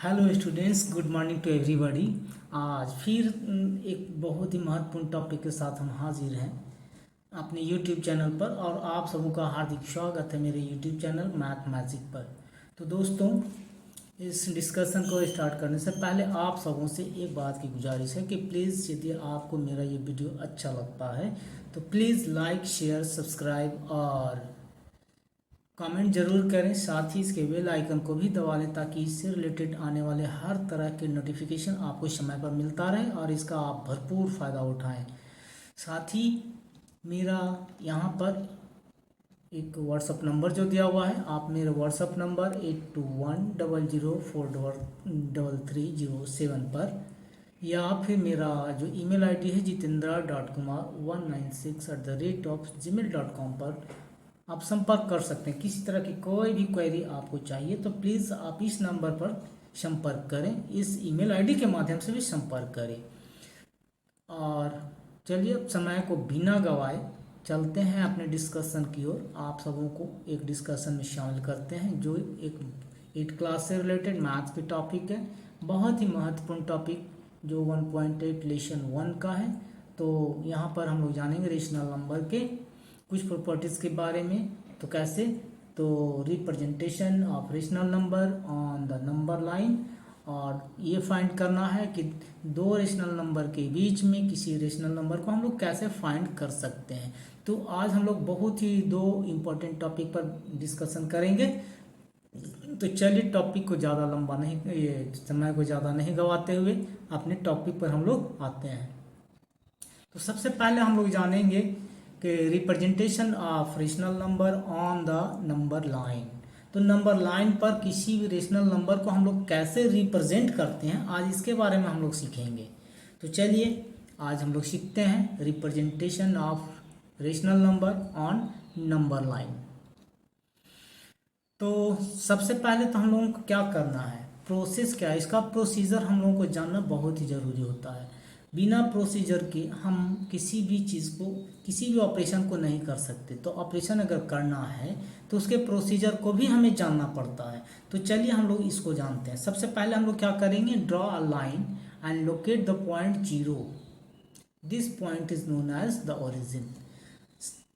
Hello students, good morning to everybody. आज फिर एक बहुत ही महत्वपूर्ण टॉपिक के साथ हम हाजिर हैं अपने यूट्यूब चैनल पर, और आप सबों का हार्दिक स्वागत है मेरे यूट्यूब चैनल मैथ मैजिक पर। तो दोस्तों, इस डिस्कशन को स्टार्ट करने से पहले आप सबों से एक बात की गुजारिश है कि प्लीज़ यदि आपको मेरा ये वीडियो अच्छा लगता है तो प्लीज़ लाइक, शेयर, सब्सक्राइब और कमेंट जरूर करें। साथ ही इसके बेल आइकन को भी दबा लें ताकि इससे रिलेटेड आने वाले हर तरह के नोटिफिकेशन आपको समय पर मिलता रहे और इसका आप भरपूर फ़ायदा उठाएं। साथ ही मेरा यहाँ पर एक व्हाट्सअप नंबर जो दिया हुआ है, आप मेरे व्हाट्सअप नंबर 8210043307 पर, या फिर मेरा जो ईमेल आईडी है jitendra.kumar196@gmail.com पर आप संपर्क कर सकते हैं। किसी तरह की कोई भी क्वेरी आपको चाहिए तो प्लीज़ आप इस नंबर पर संपर्क करें, इस ईमेल आईडी के माध्यम से भी संपर्क करें। और चलिए अब समय को बिना गवाए चलते हैं अपने डिस्कशन की ओर। आप सबों को एक डिस्कशन में शामिल करते हैं जो एक 8 क्लास से रिलेटेड मैथ्स की टॉपिक है। बहुत ही महत्वपूर्ण टॉपिक जो 1.8 लेसन 1 का है। तो यहाँ पर हम लोग जानेंगे रेशनल नंबर के कुछ प्रॉपर्टीज़ के बारे में। तो कैसे, तो representation of rational number on the number line, और ये फाइंड करना है कि दो रेशनल नंबर के बीच में किसी रेशनल नंबर को हम लोग कैसे फाइंड कर सकते हैं। तो आज हम लोग बहुत ही दो इम्पोर्टेंट टॉपिक पर डिस्कशन करेंगे। तो चलिए टॉपिक को ज़्यादा लंबा नहीं, ये समय को ज़्यादा नहीं गवाते हुए अपने टॉपिक पर हम लोग आते हैं। तो सबसे पहले हम लोग जानेंगे कि representation of rational number on the number line. तो नंबर लाइन पर किसी भी रेशनल नंबर को हम लोग कैसे रिप्रेजेंट करते हैं, आज इसके बारे में हम लोग सीखेंगे। तो चलिए आज हम लोग सीखते हैं representation of rational number on number line. तो सबसे पहले तो हम लोगों को क्या करना है, प्रोसेस क्या है, इसका प्रोसीजर हम लोगों को जानना बहुत ही ज़रूरी होता है। बिना प्रोसीजर के हम किसी भी चीज़ को, किसी भी ऑपरेशन को नहीं कर सकते। तो ऑपरेशन अगर करना है तो उसके प्रोसीजर को भी हमें जानना पड़ता है। तो चलिए हम लोग इसको जानते हैं। सबसे पहले हम लोग क्या करेंगे, draw a line and locate the point 0। This point is known as the origin.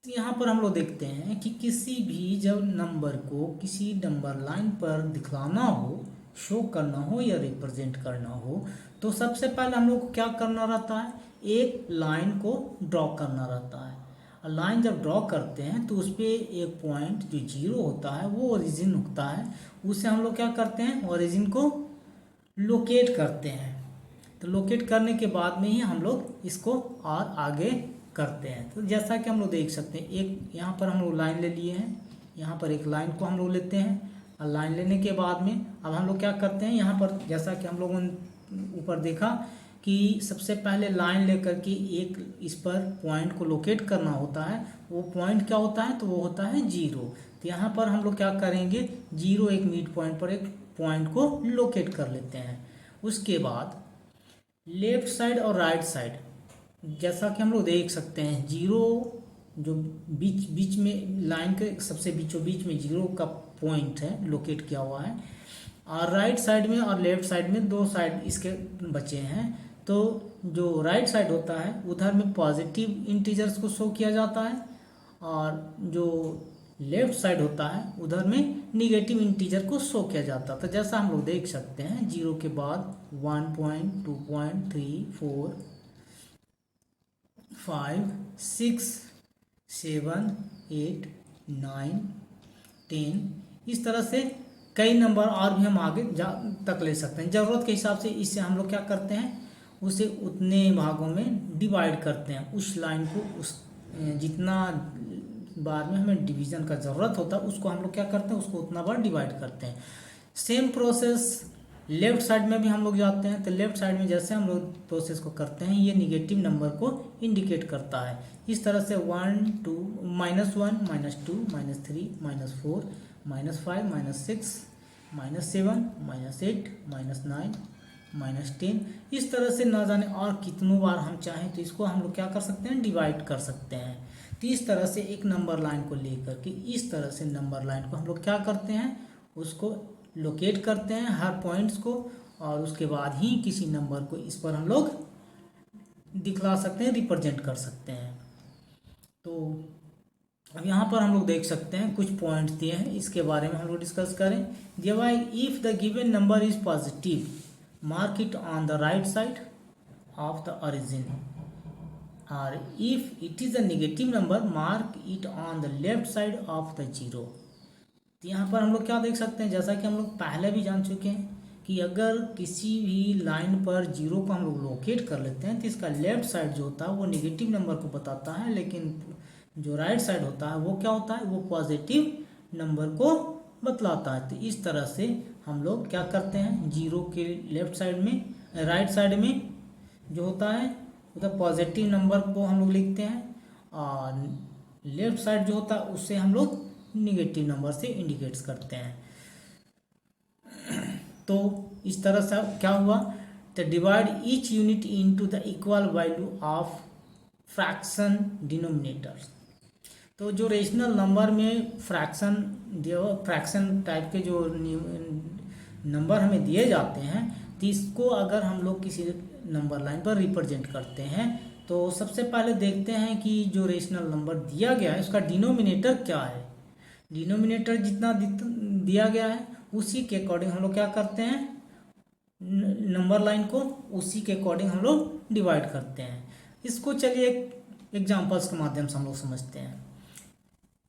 यहाँ पर हम लोग देखते हैं कि किसी भी जब नंबर को किसी नंबर लाइन पर दिखलाना हो, शो करना हो या रिप्रेजेंट करना हो, तो सबसे पहले हम लोग को क्या करना रहता है, एक लाइन को ड्रॉ करना रहता है। लाइन जब ड्रॉ करते हैं तो उस पर एक पॉइंट जो 0 होता है वो ओरिजिन होता है। उससे हम लोग क्या करते हैं, ओरिजिन को लोकेट करते हैं। तो लोकेट करने के बाद में ही हम लोग इसको और आगे करते हैं। तो जैसा कि हम लोग देख सकते हैं, एक यहाँ पर हम लोग लाइन ले लिए हैं, यहाँ पर एक लाइन को हम लोग लेते हैं। और लाइन लेने के बाद में अब हम लोग क्या करते हैं, यहाँ पर जैसा कि हम लोगों ने ऊपर देखा कि सबसे पहले लाइन लेकर के एक इस पर पॉइंट को लोकेट करना होता है। वो पॉइंट क्या होता है, तो वो होता है 0। तो यहाँ पर हम लोग क्या करेंगे, 0 एक मिड पॉइंट पर एक पॉइंट को लोकेट कर लेते हैं। उसके बाद लेफ्ट साइड और राइट साइड, जैसा कि हम लोग देख सकते हैं, 0 जो बीच में लाइन के सबसे बीचों बीच में 0 का पॉइंट है, लोकेट किया हुआ है। और राइट साइड में और लेफ्ट साइड में दो साइड इसके बचे हैं। तो जो राइट साइड होता है उधर में पॉजिटिव इंटीजर्स को शो किया जाता है, और जो लेफ्ट साइड होता है उधर में निगेटिव इंटीजर को शो किया जाता है। तो जैसा हम लोग देख सकते हैं, 0 के बाद 1 पॉइंट, 2 पॉइंट, 3, 4, 5, 6, 7, 8, 9, 10, इस तरह से कई नंबर और भी हम आगे तक ले सकते हैं। ज़रूरत के हिसाब से इससे हम लोग क्या करते हैं, उसे उतने भागों में डिवाइड करते हैं। उस लाइन को उस जितना बार में हमें डिवीज़न का ज़रूरत होता है उसको हम लोग क्या करते हैं, उसको उतना बार डिवाइड करते हैं। सेम प्रोसेस लेफ्ट साइड में भी हम लोग जाते हैं। तो लेफ्ट साइड में जैसे हम लोग प्रोसेस को करते हैं, ये निगेटिव नंबर को इंडिकेट करता है। इस तरह से 1, 2, -1, -2, -3, -4, -5, -6, -7, -8, -9, -10, इस तरह से ना जाने और कितनों बार हम चाहें तो इसको हम लोग क्या कर सकते हैं, डिवाइड कर सकते हैं। तो इस तरह से एक नंबर लाइन को लेकर के इस तरह से नंबर लाइन को हम लोग क्या करते हैं, उसको लोकेट करते हैं हर पॉइंट्स को, और उसके बाद ही किसी नंबर को इस पर हम लोग दिखला सकते हैं, रिप्रेजेंट कर सकते हैं। तो अब यहाँ पर हम लोग देख सकते हैं कुछ पॉइंट्स दिए हैं, इसके बारे में हम लोग डिस्कस करें। दिया if the given number is positive mark it on the right side of the origin, और if it is a negative number mark it on the left side of the zero. तो यहाँ पर हम लोग क्या देख सकते हैं, जैसा कि हम लोग पहले भी जान चुके हैं कि अगर किसी भी लाइन पर जीरो को हम लोग लोकेट कर लेते हैं तो इसका लेफ्ट साइड जो होता है वो नेगेटिव नंबर को बताता है, लेकिन जो राइट साइड होता है वो क्या होता है, वो पॉजिटिव नंबर को बतलाता है। तो इस तरह से हम लोग क्या करते हैं, जीरो के लेफ्ट साइड में, राइट साइड में जो होता है मतलब पॉजिटिव नंबर को हम लोग लिखते हैं, और लेफ्ट साइड जो होता है उससे हम लोग निगेटिव नंबर से इंडिकेट्स करते हैं। तो इस तरह से क्या हुआ, तो divide each unit into the equal value of fraction denominators. तो जो रेशनल नंबर में फ्रैक्शन टाइप के जो नंबर हमें दिए जाते हैं, तो इसको अगर हम लोग किसी नंबर लाइन पर रिप्रेजेंट करते हैं तो सबसे पहले देखते हैं कि जो रेशनल नंबर दिया गया है उसका डिनोमिनेटर क्या है। डिनोमिनेटर जितना दिया गया है उसी के अकॉर्डिंग हम लोग क्या करते हैं, नंबर लाइन को उसी के अकॉर्डिंग हम लोग डिवाइड करते हैं। इसको चलिए एग्जांपल्स के माध्यम से हम लोग समझते हैं।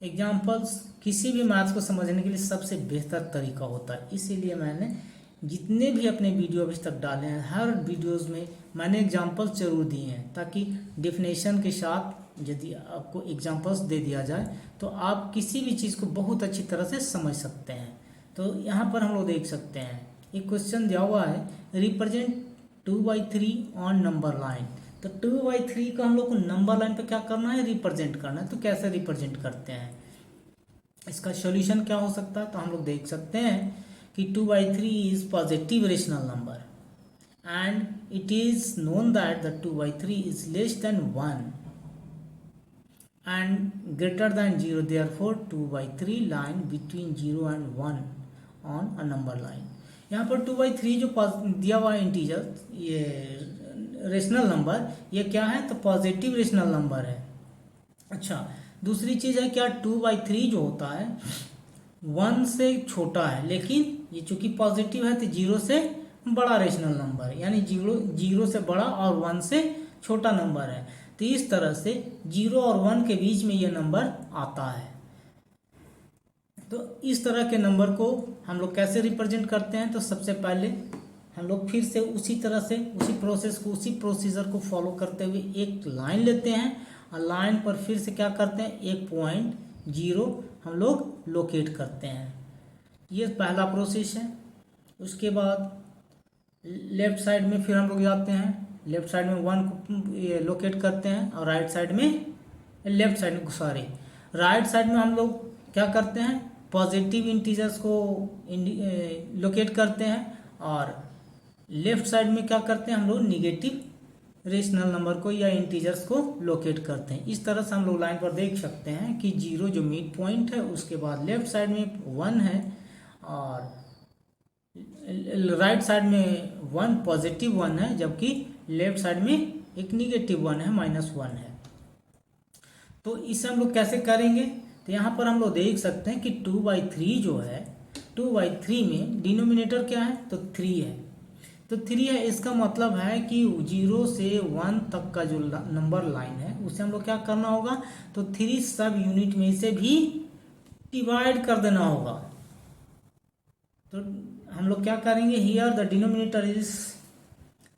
एग्जांपल्स किसी भी मैथ्स को समझने के लिए सबसे बेहतर तरीका होता है, इसीलिए मैंने जितने भी अपने वीडियो अभी तक डाले हैं हर वीडियोस में मैंने एग्जांपल्स जरूर दिए हैं, ताकि डेफिनेशन के साथ यदि आपको एग्जांपल्स दे दिया जाए तो आप किसी भी चीज़ को बहुत अच्छी तरह से समझ सकते हैं। तो यहाँ पर हम लोग देख सकते हैं एक क्वेश्चन दिया हुआ है, रिप्रेजेंट 2/3 ऑन नंबर लाइन। तो 2/3 का हम लोग को नंबर लाइन पे क्या करना है, रिप्रेजेंट करना है। तो कैसे रिप्रेजेंट करते हैं, इसका सॉल्यूशन क्या हो सकता है, तो हम लोग देख सकते हैं कि 2/3 is positive rational number and it is known that the 2/3 is less than 1 and greater than 0, therefore 2/3 line between 0 and 1 on a number line. यहाँ पर 2/3 जो दिया हुआ है इंटीजर, ये रेशनल नंबर, ये क्या है, तो पॉजिटिव रेशनल नंबर है। अच्छा, दूसरी चीज़ है क्या, 2/3 जो होता है 1 से छोटा है, लेकिन ये चूंकि पॉजिटिव है तो 0 से बड़ा रेशनल नंबर है, यानी 0 से बड़ा और 1 से छोटा नंबर है। तो इस तरह से 0 और 1 के बीच में ये नंबर आता है। तो इस तरह के नंबर को हम लोग कैसे रिप्रेजेंट करते हैं, तो सबसे पहले हम लोग फिर से उसी तरह से उसी प्रोसेस को, उसी प्रोसीजर को फॉलो करते हुए एक लाइन लेते हैं, और लाइन पर फिर से क्या करते हैं, एक पॉइंट 0 हम लोग लोकेट करते हैं। ये पहला प्रोसेस है। उसके बाद लेफ्ट साइड में फिर हम लोग जाते हैं, लेफ्ट साइड में 1 को लोकेट करते हैं, और राइट साइड में राइट साइड में हम लोग क्या करते हैं, पॉजिटिव इंटीजर्स को लोकेट करते हैं, और लेफ्ट साइड में क्या करते हैं, हम लोग निगेटिव रेशनल नंबर को या इंटीजर्स को लोकेट करते हैं। इस तरह से हम लोग लाइन पर देख सकते हैं कि 0 जो मिड पॉइंट है, उसके बाद लेफ्ट साइड में 1 है, और राइट साइड में 1 पॉजिटिव 1 है, जबकि लेफ्ट साइड में एक निगेटिव 1 है, -1 है। तो इसे हम लोग कैसे करेंगे, तो यहाँ पर हम लोग देख सकते हैं कि 2/3 जो है, 2/3 में डिनोमिनेटर क्या है, तो 3 है। तो 3 है, इसका मतलब है कि 0 से 1 तक का जो नंबर लाइन है उसे हम लोग क्या करना होगा, तो 3 सब यूनिट में से भी डिवाइड कर देना होगा। तो हम लोग क्या करेंगे, here the denominator is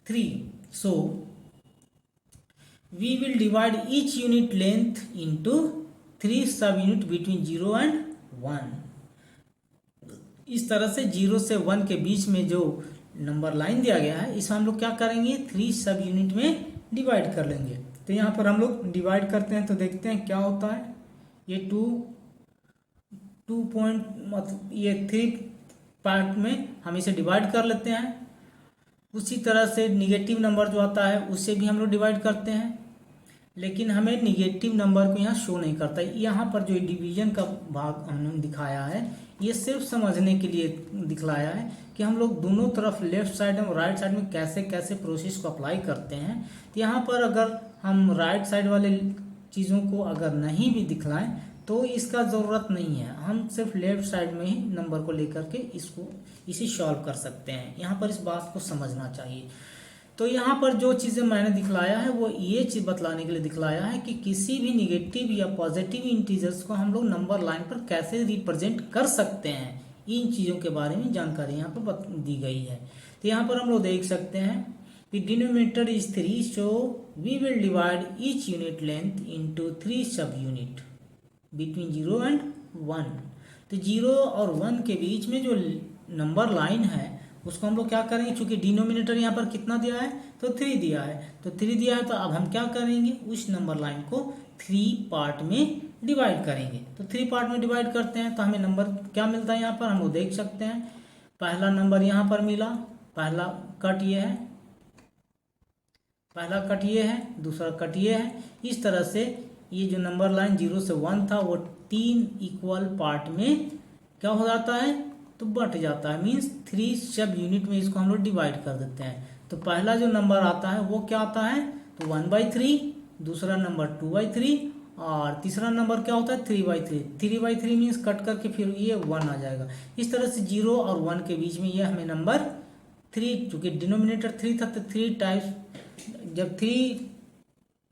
3, so we will divide each unit length into 3 sub unit between 0 and 1। इस तरह से 0 से 1 के बीच में जो नंबर लाइन दिया गया है, इसमें हम लोग क्या करेंगे, 3 सब यूनिट में डिवाइड कर लेंगे। तो यहाँ पर हम लोग डिवाइड करते हैं, तो देखते हैं क्या होता है। ये 2 पॉइंट मतलब ये 3 पार्ट में हम इसे डिवाइड कर लेते हैं। उसी तरह से निगेटिव नंबर जो आता है उससे भी हम लोग डिवाइड करते हैं, लेकिन हमें निगेटिव नंबर को यहाँ शो नहीं करता। यहाँ पर जो डिवीजन का भाग हमने दिखाया है, ये सिर्फ समझने के लिए दिखलाया है कि हम लोग दोनों तरफ लेफ्ट साइड और राइट साइड में कैसे कैसे प्रोसेस को अप्लाई करते हैं। तो यहाँ पर अगर हम राइट साइड वाले चीज़ों को अगर नहीं भी दिखलाएं तो इसका ज़रूरत नहीं है, हम सिर्फ लेफ्ट साइड में ही नंबर को लेकर के इसे सॉल्व कर सकते हैं। यहाँ पर इस बात को समझना चाहिए। तो यहाँ पर जो चीज़ें मैंने दिखलाया है वो ये चीज़ बतलाने के लिए दिखलाया है कि किसी भी निगेटिव या पॉजिटिव इंटीजर्स को हम लोग नंबर लाइन पर कैसे रिप्रेजेंट कर सकते हैं, इन चीज़ों के बारे में जानकारी यहाँ पर दी गई है। तो यहाँ पर हम लोग देख सकते हैं कि denominator is 3, so we will divide each unit length into 3 sub unit between 0 and 1। तो 0 और 1 के बीच में जो नंबर लाइन है उसको हम लोग क्या करेंगे, चूंकि डिनोमिनेटर यहाँ पर कितना दिया है तो 3 दिया है, तो 3 दिया है तो अब हम क्या करेंगे, उस नंबर लाइन को 3 पार्ट में डिवाइड करेंगे। तो 3 पार्ट में डिवाइड करते हैं तो हमें नंबर क्या मिलता है, यहाँ पर हम लोग देख सकते हैं पहला नंबर यहाँ पर मिला, पहला कट ये है, पहला कट ये है, दूसरा कट ये है। इस तरह से ये जो नंबर लाइन 0 से 1 था वो 3 इक्वल पार्ट में क्या हो जाता है, तो बट जाता है, मीन्स 3 सब यूनिट में इसको हम लोग डिवाइड कर देते हैं। तो पहला जो नंबर आता है वो क्या आता है, तो 1/3, दूसरा नंबर 2/3 और तीसरा नंबर क्या होता है 3/3। 3/3 मीन्स कट करके फिर ये 1 आ जाएगा। इस तरह से 0 और 1 के बीच में ये हमें नंबर 3, चूंकि डिनोमिनेटर 3 था तो 3 टाइम्स, जब 3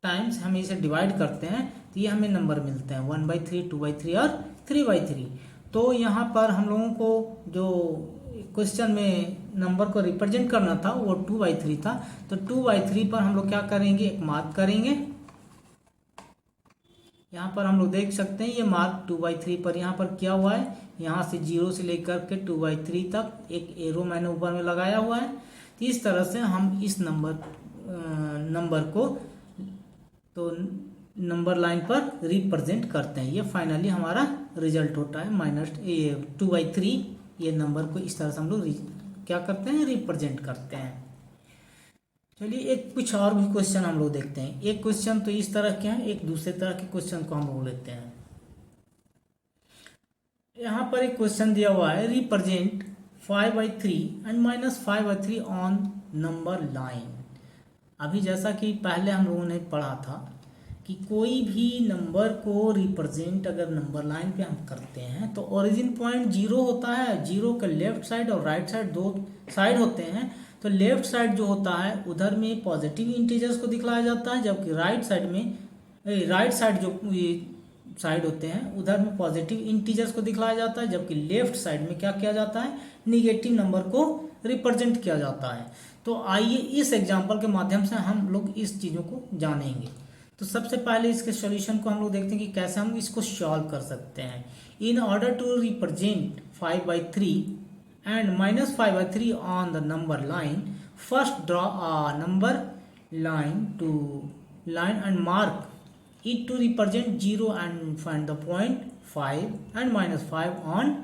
टाइम्स हम इसे डिवाइड करते हैं तो ये हमें नंबर मिलते हैं 1/3, 2/3 और 3/3। तो यहाँ पर हम लोगों को जो क्वेश्चन में नंबर को रिप्रेजेंट करना था वो 2/3 था। तो 2/3 पर हम लोग क्या करेंगे, एक मार्क करेंगे। यहाँ पर हम लोग देख सकते हैं ये मार्क 2/3 पर यहाँ पर किया हुआ है, यहाँ से 0 से लेकर के 2/3 तक एक एरो मैंने ऊपर में लगाया हुआ है। तो इस तरह से हम इस नंबर को तो नंबर लाइन पर रिप्रेजेंट करते हैं। ये फाइनली हमारा रिजल्ट होता है -2/3। ये नंबर को इस तरह से हम लोग क्या करते हैं, रिप्रेजेंट करते हैं। चलिए एक कुछ और भी क्वेश्चन हम लोग देखते हैं। एक क्वेश्चन तो इस तरह के हैं, एक दूसरे तरह के क्वेश्चन को हम लोग लेते हैं। यहाँ पर एक क्वेश्चन दिया हुआ है, represent 5/3 and -5/3 on number line. अभी जैसा कि पहले हम लोगों ने पढ़ा था कि कोई भी नंबर को रिप्रेजेंट अगर नंबर लाइन पे हम करते हैं तो ओरिजिन पॉइंट 0 होता है, 0 के लेफ्ट साइड और राइट साइड दो साइड होते हैं। तो लेफ्ट साइड जो होता है उधर में पॉजिटिव इंटीजर्स को दिखलाया जाता है, जबकि राइट साइड जो साइड होते हैं उधर में पॉजिटिव इंटीजर्स को दिखलाया जाता है, जबकि लेफ्ट साइड में क्या किया जाता है, निगेटिव नंबर को रिप्रेजेंट किया जाता है। तो आइए इस एग्जाम्पल के माध्यम से हम लोग इस चीज़ों को जानेंगे। तो सबसे पहले इसके सॉल्यूशन को हम लोग देखते हैं कि कैसे हम इसको सॉल्व कर सकते हैं। In order to represent 5/3 and -5/3 on the number line, first draw a number line and mark it to represent 0 and find the point 5 and -5 on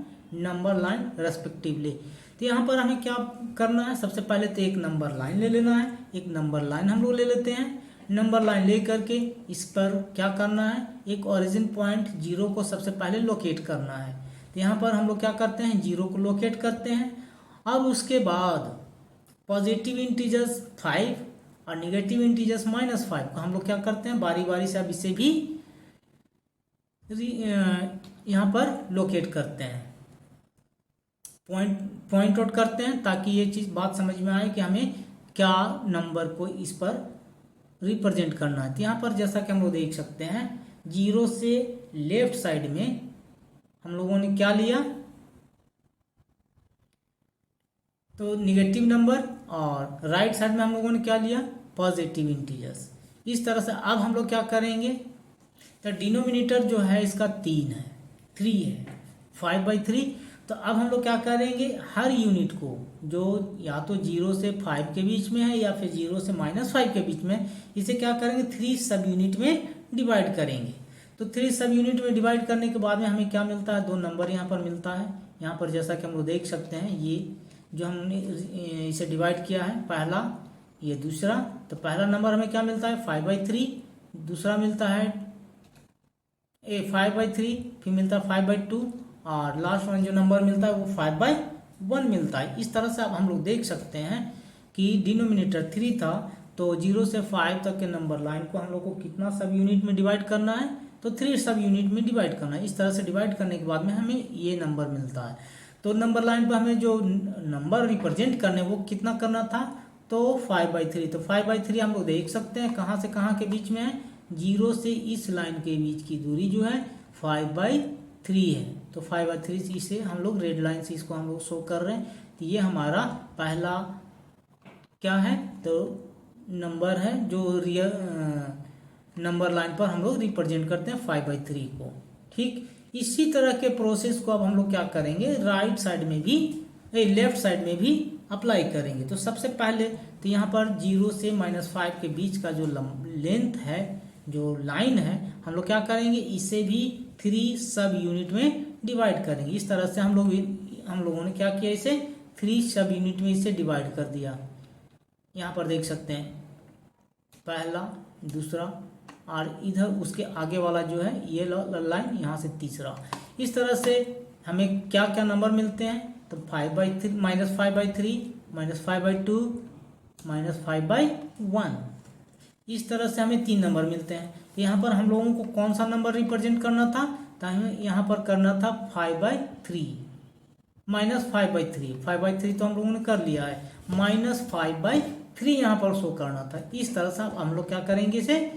number line respectively। तो यहाँ पर हमें क्या करना है, सबसे पहले तो एक नंबर लाइन ले लेना है। एक नंबर लाइन हम लोग ले लेते हैं। नंबर लाइन ले करके इस पर क्या करना है, एक ओरिजिन पॉइंट 0 को सबसे पहले लोकेट करना है। तो यहाँ पर हम लोग क्या करते हैं, 0 को लोकेट करते हैं। अब उसके बाद पॉजिटिव इंटीजर्स 5 और निगेटिव इंटीजर्स -5 को हम लोग क्या करते हैं, बारी बारी से अब इसे भी यहाँ पर लोकेट करते हैं, पॉइंट आउट करते हैं, ताकि ये चीज़ बात समझ में आए कि हमें क्या नंबर को इस पर रिप्रेजेंट करना है। तो यहाँ पर जैसा कि हम लोग देख सकते हैं 0 से लेफ्ट साइड में हम लोगों ने क्या लिया, तो निगेटिव नंबर, और राइट साइड में हम लोगों ने क्या लिया, पॉजिटिव इंटीजर्स। इस तरह से अब हम लोग क्या करेंगे, तो डिनोमिनेटर जो है इसका 3 है, 3 है, 5/3। तो अब हम लोग क्या करेंगे, हर यूनिट को जो या तो 0 से 5 के बीच में है या फिर 0 से -5 के बीच में, इसे क्या करेंगे 3 सब यूनिट में डिवाइड करेंगे। तो 3 सब यूनिट में डिवाइड करने के बाद में हमें क्या मिलता है, 2 नंबर यहाँ पर मिलता है। यहाँ पर जैसा कि हम लोग देख सकते हैं, ये जो हमने इसे डिवाइड किया है, पहला ये दूसरा, तो पहला नंबर हमें क्या मिलता है 5/3, दूसरा मिलता है 5/3, फिर मिलता है 5/2 और लास्ट वन जो नंबर मिलता है वो 5/1 मिलता है। इस तरह से अब हम लोग देख सकते हैं कि डिनोमिनेटर 3 था, तो 0 से 5 तक के नंबर लाइन को हम लोग को कितना सब यूनिट में डिवाइड करना है, तो 3 सब यूनिट में डिवाइड करना है। इस तरह से डिवाइड करने के बाद में हमें ये नंबर मिलता है। तो नंबर लाइन पर हमें जो नंबर रिप्रेजेंट करने वो कितना करना था, तो 5/3। तो 5/3 हम लोग देख सकते हैं कहाँ से कहाँ के बीच में है, 0 से इस लाइन के बीच की दूरी जो है 5/3 है। तो 5/3 से हम लोग रेड लाइन से इसको हम लोग शो कर रहे हैं। तो ये हमारा पहला क्या है, तो नंबर है जो रियल नंबर लाइन पर हम लोग रिप्रेजेंट करते हैं 5/3 को। ठीक इसी तरह के प्रोसेस को अब हम लोग क्या करेंगे, राइट साइड में भी, लेफ्ट साइड में भी अप्लाई करेंगे। तो सबसे पहले तो यहाँ पर 0 से -5 के बीच का जो लेंथ है, जो लाइन है, हम लोग क्या करेंगे, इसे भी 3 सब यूनिट में डिवाइड करेंगे। इस तरह से हम लोगों ने क्या किया, इसे 3 सब यूनिट में इसे डिवाइड कर दिया। यहाँ पर देख सकते हैं पहला, दूसरा और इधर उसके आगे वाला जो है ये लाइन, यहाँ से तीसरा। इस तरह से हमें क्या क्या नंबर मिलते हैं, तो 5/3 -5/3 -5/2 -5/1। इस तरह से हमें 3 नंबर मिलते हैं। यहाँ पर हम लोगों को कौन सा नंबर रिप्रेजेंट करना था, तो हमें यहाँ पर करना था 5/3 -5/3। 5/3 तो हम लोगों ने कर लिया है, -5/3 यहाँ पर शो करना था। इस तरह से हम लोग क्या करेंगे, इसे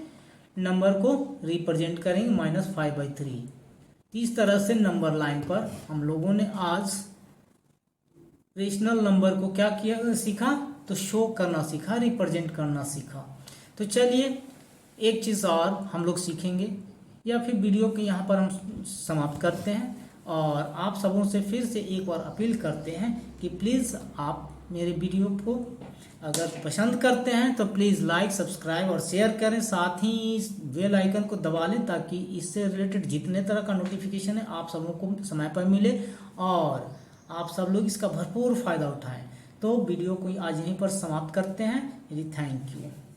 नंबर को रिप्रेजेंट करेंगे -5/3। इस तरह से नंबर लाइन पर हम लोगों ने आज रेशनल नंबर को क्या किया, सीखा, तो शो करना सीखा, रिप्रेजेंट करना सीखा। तो चलिए एक चीज़ और हम लोग सीखेंगे, या फिर वीडियो के यहाँ पर हम समाप्त करते हैं। और आप सबों से फिर से एक बार अपील करते हैं कि प्लीज़ आप मेरे वीडियो को अगर पसंद करते हैं तो प्लीज़ लाइक, सब्सक्राइब और शेयर करें। साथ ही इस बेल आइकन को दबा लें ताकि इससे रिलेटेड जितने तरह का नोटिफिकेशन है आप सबों को समय पर मिले और आप सब लोग इसका भरपूर फ़ायदा उठाएं। तो वीडियो को आज यहीं पर समाप्त करते हैं। Thank you.